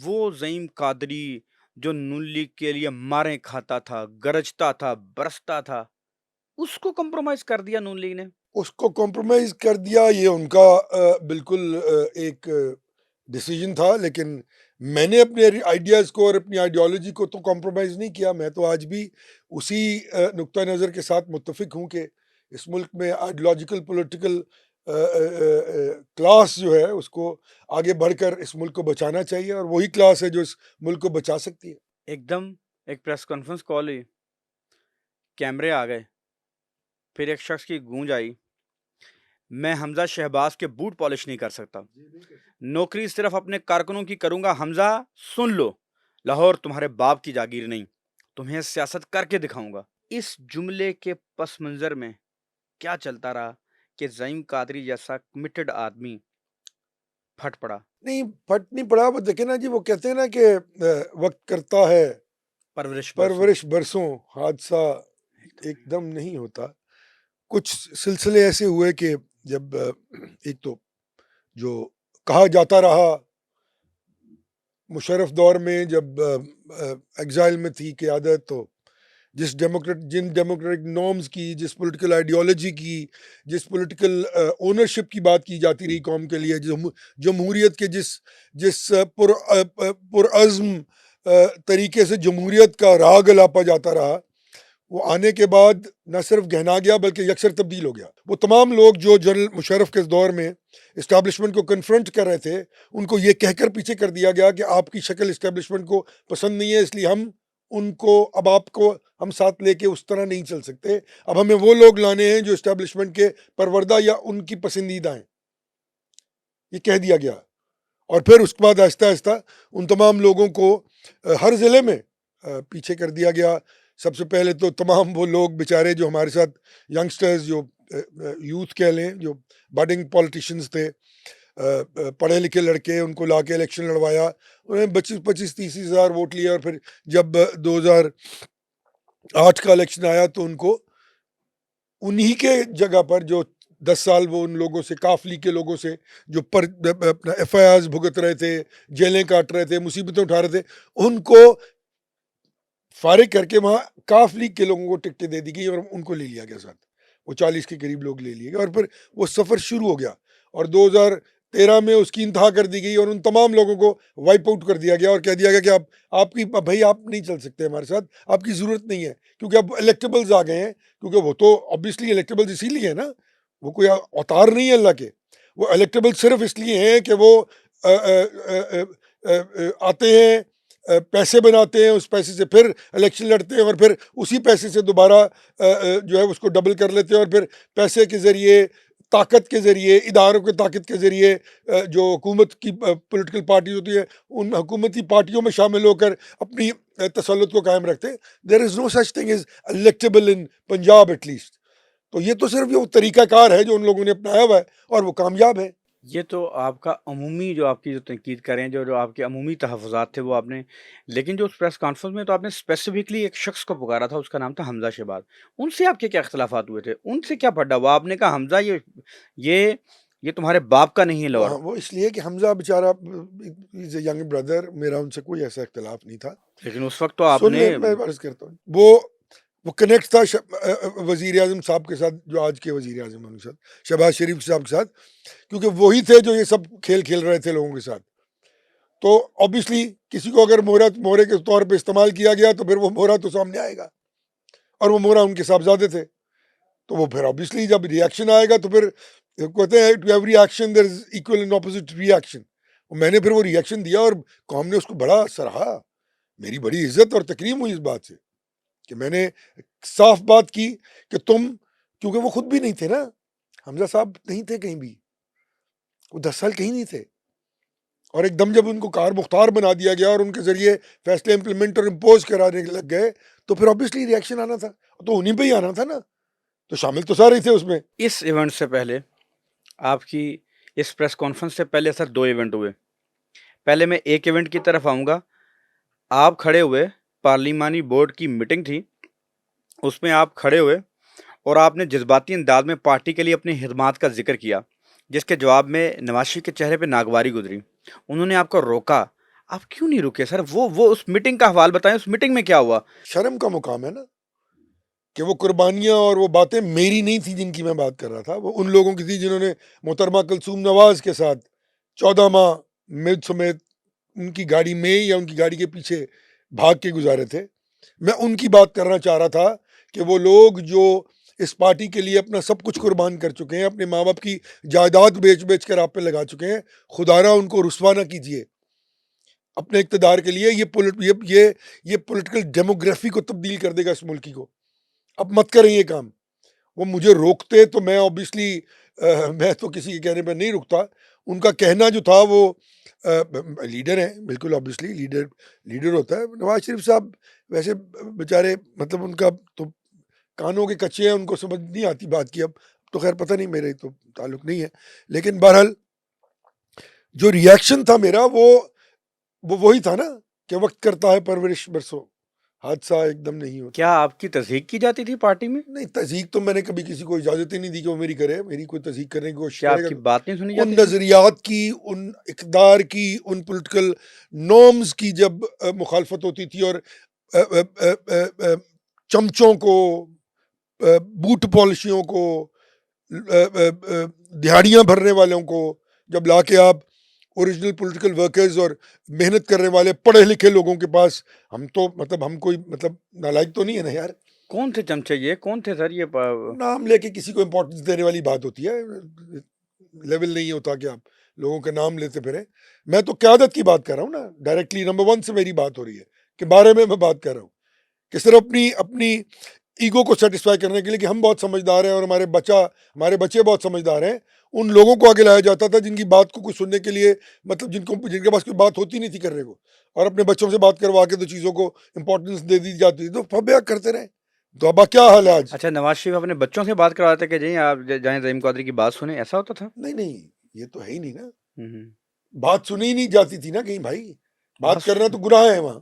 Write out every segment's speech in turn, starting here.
وہ زعیم قادری جو نون لیگ کے لیے ماریں کھاتا تھا، گرجتا تھا، برستا تھا، اس کو کمپرومائز کر دیا نون لیگ نے؟ اس کو کمپرومائز کر دیا، یہ ان کا بالکل ایک ڈیسیجن تھا، لیکن میں نے اپنے آئیڈیاز کو اور اپنی آئیڈیالوجی کو تو کمپرومائز نہیں کیا. میں تو آج بھی اسی نقطہ نظر کے ساتھ متفق ہوں کہ اس ملک میں آئیڈیالوجیکل پولیٹیکل کلاس جو ہے اس کو آگے بڑھ کر اس ملک کو بچانا چاہیے، اور وہی کلاس ہے جو اس ملک کو بچا سکتی ہے. ایک دم ایک پریس کانفرنس کال ہوئی، کیمرے آ گئے، پھر ایک شخص کی گونج آئی، میں حمزہ شہباز کے بوٹ پالش نہیں کر سکتا، نوکری صرف اپنے کارکنوں کی کروں گا. حمزہ سن لو، لاہور تمہارے باپ کی جاگیر نہیں، تمہیں سیاست کر کے دکھاؤں گا. اس جملے کے پس منظر میں کیا چلتا رہا کہ زعیم قادری جیسا کمیٹڈ آدمی پھٹ پڑا. نہیں پھٹ نہیں پڑا. وہ دیکھیں نا جی، وہ کہتے ہیں نا کہ وقت کرتا ہے پرورش برسوں، حادثہ ایک دم نہیں ہوتا. کچھ سلسلے ایسے ہوئے کہ جب ایک تو جو کہا جاتا رہا مشرف دور میں جب ایگزائل میں تھی قیادت، تو جن ڈیموکریٹک نارمز کی، جس پولیٹیکل آئیڈیالوجی کی، جس پولیٹیکل اونرشپ کی بات کی جاتی رہی قوم کے لیے، جمہوریت کے جس پرعزم طریقے سے جمہوریت کا راگ الاپا جاتا رہا، وہ آنے کے بعد نہ صرف گہنا گیا بلکہ یکسر تبدیل ہو گیا. وہ تمام لوگ جو جنرل مشرف کے دور میں اسٹیبلشمنٹ کو کنفرنٹ کر رہے تھے، ان کو یہ کہہ کر پیچھے کر دیا گیا کہ آپ کی شکل اسٹیبلشمنٹ کو پسند نہیں ہے، اس لیے اب آپ کو ہم ساتھ لے کے اس طرح نہیں چل سکتے. اب ہمیں وہ لوگ لانے ہیں جو اسٹیبلشمنٹ کے پروردہ یا ان کی پسندیدہ ہیں. یہ کہہ دیا گیا، اور پھر اس کے بعد آہستہ آہستہ ان تمام لوگوں کو ہر ضلع میں پیچھے کر دیا گیا. سب سے پہلے تو تمام وہ لوگ بیچارے جو ہمارے ساتھ ینگسٹرز، جو یوتھ کہہ لیں، جو بڈنگ پولیٹیشنز تھے، پڑھے لکھے لڑکے، ان کو لا کے الیکشن لڑوایا، انہیں 25-30 ہزار ووٹ لیا. اور پھر جب 2008 کا الیکشن آیا تو ان کو انہی کے جگہ پر جو 10 سال وہ ان لوگوں سے، کاف لیگ کے لوگوں سے جو اپنا ایف آئی آرز بھگت رہے تھے، جیلیں کاٹ رہے تھے، مصیبتیں اٹھا رہے تھے، ان کو فارغ کر کے وہاں کاف لیگ کے لوگوں کو ٹکٹیں دے دی گئی اور ان کو لے لیا گیا ساتھ. وہ 40 کے قریب لوگ لے لیے گئے، اور پھر وہ سفر شروع ہو گیا. اور 2013 میں اس کی انتہا کر دی گئی اور ان تمام لوگوں کو وائپ آؤٹ کر دیا گیا اور کہہ دیا گیا کہ آپ نہیں چل سکتے ہمارے ساتھ، آپ کی ضرورت نہیں ہے، کیونکہ اب الیکٹیبلز آ گئے ہیں. کیونکہ وہ تو obviously الیکٹیبلز اسی لیے ہے نا، وہ کوئی اوتار نہیں ہے اللہ کے. وہ الیکٹیبل صرف اس لیے ہیں کہ وہ آتے ہیں، پیسے بناتے ہیں، اس پیسے سے پھر الیکشن لڑتے ہیں، اور پھر اسی پیسے سے دوبارہ جو ہے اس کو ڈبل کر لیتے ہیں، اور پھر پیسے کے ذریعے، طاقت کے ذریعے، اداروں کے طاقت کے ذریعے جو حکومت کی پولیٹیکل پارٹی ہوتی ہے، ان حکومتی پارٹیوں میں شامل ہو کر اپنی تسلط کو قائم رکھتے ہیں. There is no such thing is electable in Punjab at least. تو یہ تو صرف یہ طریقہ کار ہے جو ان لوگوں نے اپنایا ہوا ہے، اور وہ کامیاب ہے. یہ تو آپ کا عمومی، جو آپ کی جو تنقید کریں، جو آپ کے عمومی تحفظات تھے وہ آپ نے، لیکن جو اس پریس کانفرنس میں تو آپ نے اسپیسیفکلی ایک شخص کو پکارا تھا، اس کا نام تھا حمزہ شہباز. ان سے آپ کے کیا اختلافات ہوئے تھے؟ ان سے کیا پڑا ہوا؟ آپ نے کہا حمزہ یہ تمہارے باپ کا نہیں ہے لاہور. وہ اس لیے کہ حمزہ بیچارہ از اے ینگ بردر، میرا ان سے کوئی ایسا اختلاف نہیں تھا. لیکن اس وقت تو آپ سن نے، میں عرض کرتا ہوں، وہ کنیکٹ تھا وزیر اعظم صاحب کے ساتھ، جو آج کے وزیر اعظم ہیں ان کے ساتھ، شہباز شریف صاحب کے ساتھ، کیونکہ وہی تھے جو یہ سب کھیل کھیل رہے تھے لوگوں کے ساتھ. تو obviously کسی کو اگر مہرے کے طور پہ استعمال کیا گیا تو پھر وہ مہرہ تو سامنے آئے گا، اور وہ مہرہ ان کے صاحبزادے تھے. تو وہ پھر obviously جب ریاکشن آئے گا تو پھر کہتے ہیں to every action there is equal and opposite reaction. میں نے پھر وہ ریاکشن دیا اور قوم نے اس کو بڑا سراہا. میری بڑی عزت اور تکریم ہوئی اس بات سے کہ میں نے صاف بات کی کہ کیونکہ وہ خود بھی نہیں تھے نا، حمزہ صاحب نہیں تھے کہیں بھی، وہ 10 سال کہیں نہیں تھے، اور ایک دم جب ان کو کار مختار بنا دیا گیا اور ان کے ذریعے فیصلے امپلیمنٹ اور امپوز کرانے لگ گئے تو پھر obviously ریاکشن آنا تھا. تو انہیں پہ ہی آنا تھا نا، تو شامل تو سارے تھے اس میں. اس ایونٹ سے پہلے، آپ کی اس پریس کانفرنس سے پہلے سر 2 ایونٹ ہوئے. پہلے میں ایک ایونٹ کی طرف آؤں گا. آپ کھڑے ہوئے، پارلیمانی بورڈ کی میٹنگ تھی، اس میں آپ کھڑے ہوئے اور آپ نے جذباتی انداز میں پارٹی کے لیے اپنی خدمات کا ذکر کیا، جس کے جواب میں نواز شریف کے چہرے پہ ناگواری گزری. انہوں نے آپ کو روکا، آپ کیوں نہیں رکے سر؟ وہ اس میٹنگ کا حوال بتائیں، اس میٹنگ میں کیا ہوا؟ شرم کا مقام ہے نا کہ وہ قربانیاں اور وہ باتیں میری نہیں تھی جن کی میں بات کر رہا تھا، وہ ان لوگوں کی تھی جنہوں نے محترمہ کلثوم نواز کے ساتھ 14 ماہ ملک سمیت ان کی گاڑی میں یا ان کی گاڑی کے پیچھے بھاگ کے گزارے تھے. میں ان کی بات کرنا چاہ رہا تھا کہ وہ لوگ جو اس پارٹی کے لیے اپنا سب کچھ قربان کر چکے ہیں، اپنے ماں باپ کی جائیداد بیچ بیچ کر آپ پہ لگا چکے ہیں، خدا را ان کو رسوا نہ کیجیے اپنے اقتدار کے لیے. یہ پولیٹیکل ڈیموگرافی کو تبدیل کر دے گا اس ملکی کو. اب مت کریں یہ کام. وہ مجھے روکتے تو میں اوبیسلی میں تو کسی کے کہنے پہ نہیں رکتا. ان کا کہنا جو تھا وہ لیڈر ہیں، بالکل اوبیسلی لیڈر ہوتا ہے. نواز شریف صاحب ویسے بیچارے مطلب ان کا تو کانوں کے کچے ہیں، ان کو سمجھ نہیں آتی بات کی. اب تو خیر پتہ نہیں، میرے تو تعلق نہیں ہے، لیکن بہرحال جو ریاکشن تھا میرا وہ وہی تھا نا کہ وقت کرتا ہے پرورش برسوں، حادثہ ایک دم نہیں ہوتا. کیا آپ کی تصدیق کی جاتی تھی پارٹی میں؟ نہیں، تصدیق تو میں نے کبھی کسی کو اجازت ہی نہیں دی کہ وہ میری کرے. میری کوئی تصدیق کرنے کی کوشش کیا کرے آپ گا کی تو بات نہیں سنی ان جاتی تھی؟ نظریات کی، ان اقدار کی، ان پولیٹیکل نارمز کی جب مخالفت ہوتی تھی اور چمچوں کو، بوٹ پالشیوں کو، دہاڑیاں بھرنے والوں کو جب لا کے آپ اوریجنل پولیٹیکل ورکرز اور محنت کرنے والے پڑھے لکھے لوگوں کے پاس، ہم تو مطلب ہم کوئی مطلب نالائق تو نہیں ہے نا یار. کون تھے چمچے؟ یہ کون تھے سر؟ یہ نام لے کے کسی کو امپورٹنس دینے والی بات ہوتی ہے، لیول نہیں ہوتا کہ آپ لوگوں کے نام لیتے پھریں. میں تو قیادت کی بات کر رہا ہوں نا، ڈائریکٹلی نمبر 1 سے میری بات ہو رہی ہے کہ بارے میں بات کر رہا ہوں کہ صرف اپنی ایگو کو سیٹسفائی کرنے کے لیے کہ ہم بہت سمجھدار ہیں اور ہمارے بچے بہت سمجھدار ہیں، ان لوگوں کو آگے لایا جاتا تھا جن کی بات کو کوئی سننے کے لیے مطلب جن کے پاس کوئی بات ہوتی نہیں تھی کرنے کو، اور اپنے بچوں سے بات کروا کے تو چیزوں کو امپورٹنس دے دی جاتی تھی. تو فبیا کرتے رہے. تو ابا کیا حال ہے آج؟ اچھا، نواز شریف اپنے بچوں سے بات کرواتے کہ جی آپ جائیں زعیم قادری کی بات سنیں، ایسا ہوتا تھا؟ نہیں، یہ تو ہے ہی نہیں نا. ہوں. بات سنی ہی نہیں جاتی تھی نا کہیں بھائی. بات بات کرنا تو گناہ ہے وہاں.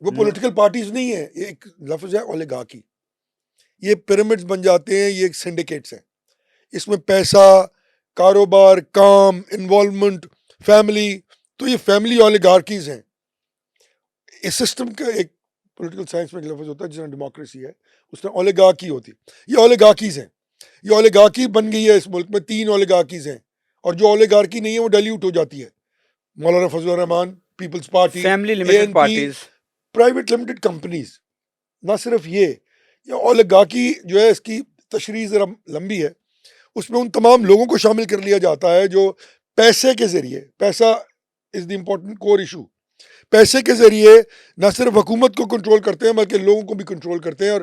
وہ پولیٹیکل پارٹیز نہیں ہے، یہ ایک لفظ ہے اولیگارکی. یہ پیرامڈز بن جاتے ہیں، یہ ایک سینڈیکیٹس ہیں. اس میں پیسہ، کاروبار، کام، انوالومنٹ، فیملی، تو یہ فیملی اولیگارکیز ہیں. اس سسٹم کا ایک پولیٹیکل سائنس میں ایک لفظ ہوتا ہے جس میں ڈیموکریسی ہے، اس میں اولیگارکی ہوتی. یہ اولیگارکیز ہیں. یہ اولیگارکی بن گئی ہے اس ملک میں. 3 اولیگارکیز ہیں، اور جو اولیگارکی نہیں ہے وہ ڈیلیوٹ ہو جاتی ہے. Maulana Fazl ur-Rehman, Peoples Party, family A limited N P, parties. Private limited companies. نہ صرف یہ اولیگارکی جو ہے اس کی تشریح ذرا لمبی ہے. اس میں ان تمام لوگوں کو شامل کر لیا جاتا ہے جو پیسے کے ذریعے، پیسہ از دی امپورٹنٹ کور ایشو، پیسے کے ذریعے نہ صرف حکومت کو کنٹرول کرتے ہیں بلکہ لوگوں کو بھی کنٹرول کرتے ہیں. اور